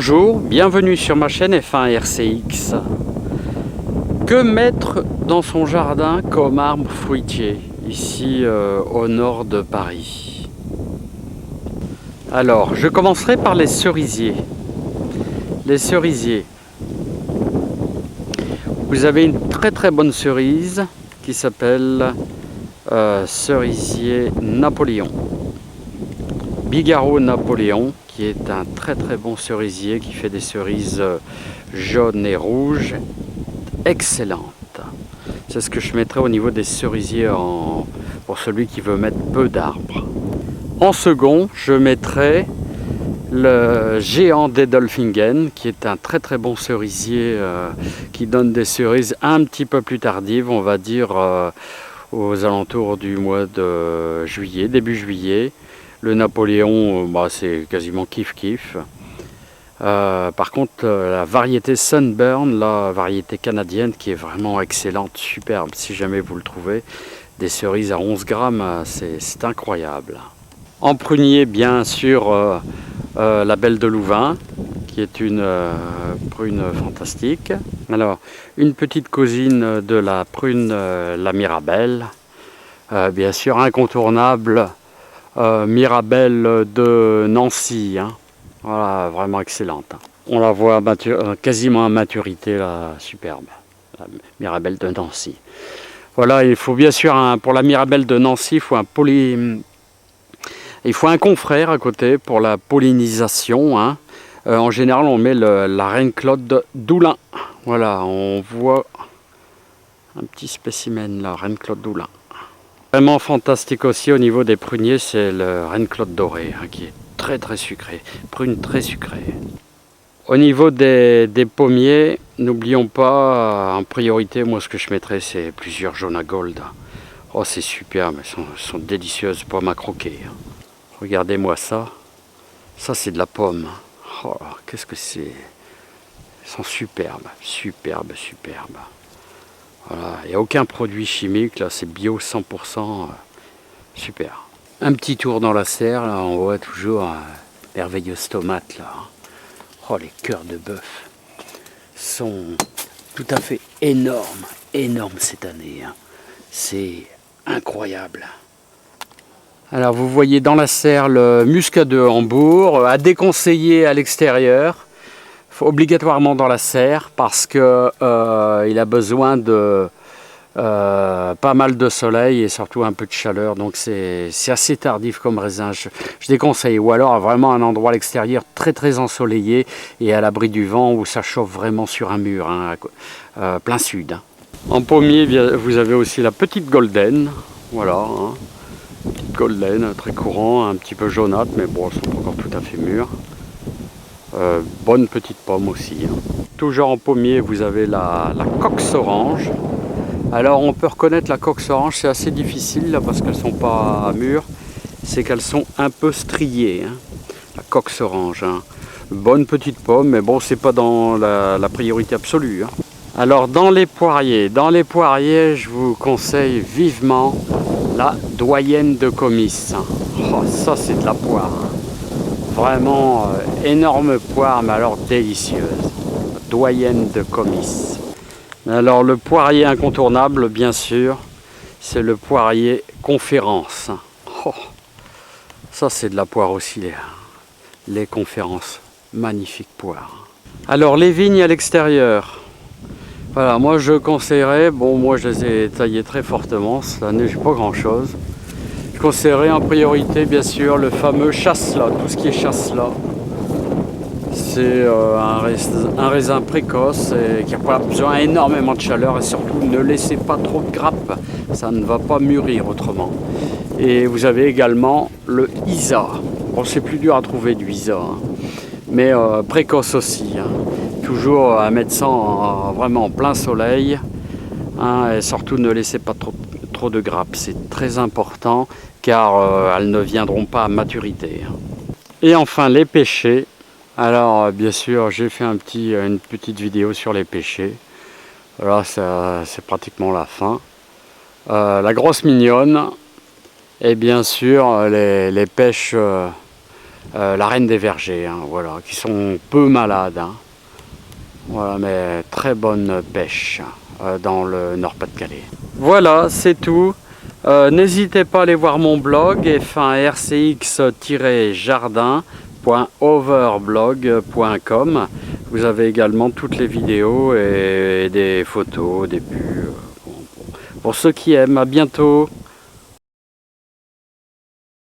Bonjour, bienvenue sur ma chaîne F1 RCX. Que mettre dans son jardin comme arbre fruitier, ici au nord de Paris? Alors, je commencerai par les cerisiers. Les cerisiers. Vous avez une très bonne cerise qui s'appelle cerisier Napoléon. Bigarreau Napoléon, qui est un très bon cerisier qui fait des cerises jaunes et rouges excellentes. C'est ce que je mettrai au niveau des cerisiers pour celui qui veut mettre peu d'arbres. En second, je mettrai le géant d'Edelfingen, qui est un très bon cerisier qui donne des cerises un petit peu plus tardives, on va dire aux alentours du mois de juillet, début juillet. Le Napoléon, c'est quasiment kiff. Par contre, la variété Sunburn, la variété canadienne, qui est vraiment excellente, superbe, si jamais vous le trouvez, des cerises à 11 grammes, c'est incroyable. En prunier, bien sûr, la Belle de Louvain, qui est une prune fantastique. Alors, une petite cousine de la prune, la Mirabelle, bien sûr incontournable. Mirabelle de Nancy, hein. Voilà, vraiment excellente. On la voit quasiment à maturité, là, superbe, la Mirabelle de Nancy. Voilà, il faut bien sûr, pour la Mirabelle de Nancy, il faut un confrère à côté pour la pollinisation, hein. En général, on met la reine Claude d'Oulin. Voilà, on voit un petit spécimen, la reine Claude d'Oulin. Vraiment fantastique aussi au niveau des pruniers, c'est le reine Claude doré, hein, qui est très sucré, prune très sucrée. Au niveau des pommiers, n'oublions pas, en priorité, moi ce que je mettrais, c'est plusieurs Jonah Gold. Oh, c'est superbe, elles sont délicieuses pommes à croquer. Regardez-moi ça, ça c'est de la pomme. Oh, qu'est-ce que c'est? Elles sont superbes. Voilà, il n'y a aucun produit chimique, là c'est bio 100%, super. Un petit tour dans la serre, là on voit toujours merveilleuse tomate là. Oh, les cœurs de bœuf sont tout à fait énormes cette année, hein. C'est incroyable. Alors vous voyez dans la serre le muscat de Hambourg, à déconseiller à l'extérieur. Obligatoirement dans la serre parce que il a besoin de pas mal de soleil et surtout un peu de chaleur, donc c'est assez tardif comme raisin. Je déconseille, ou alors vraiment un endroit à l'extérieur très ensoleillé et à l'abri du vent où ça chauffe vraiment sur un mur, hein, plein sud, hein. En pommier, vous avez aussi la petite golden, voilà, hein, petite golden très courant, un petit peu jaunâtre, mais bon, elles sont pas encore tout à fait mûres. Bonne petite pomme aussi, hein. Toujours en pommier, vous avez la coxe orange. Alors on peut reconnaître la coxe orange, c'est assez difficile là, parce qu'elles ne sont pas mûres. C'est qu'elles sont un peu striées, hein, la coxe orange, hein. Bonne petite pomme, mais bon, c'est pas dans la priorité absolue, hein. Alors dans les poiriers, je vous conseille vivement la doyenne de Comice. Oh, ça c'est de la poire, hein. Vraiment énorme poire, mais alors délicieuse. Doyenne de Comice. Alors le poirier incontournable, bien sûr, c'est le poirier Conférence. Oh, ça c'est de la poire aussi, les Conférences. Magnifique poire. Alors les vignes à l'extérieur. Voilà, moi je conseillerais, bon moi je les ai taillées très fortement, cette année j'ai pas grand chose. Je conseillerais en priorité bien sûr le fameux chasselas, tout ce qui est chasselas. C'est un raisin précoce et qui n'a pas besoin énormément de chaleur et surtout ne laissez pas trop de grappes, ça ne va pas mûrir autrement. Et vous avez également le Isa. Bon, c'est plus dur à trouver du Isa, hein, mais précoce aussi, hein. Toujours à mettre ça vraiment en plein soleil, hein, et surtout ne laissez pas trop de grappes, c'est très important car elles ne viendront pas à maturité. Et enfin les pêchers. Alors bien sûr j'ai fait une petite vidéo sur les pêchers. Là c'est pratiquement la fin. La grosse mignonne et bien sûr les pêches la reine des vergers, hein, voilà, qui sont peu malades. Hein. Voilà, mais très bonne pêche dans le Nord-Pas-de-Calais. Voilà, c'est tout. N'hésitez pas à aller voir mon blog f1rcx-jardin.overblog.com. Vous avez également toutes les vidéos et des photos, des pubs. Pour ceux qui aiment, à bientôt.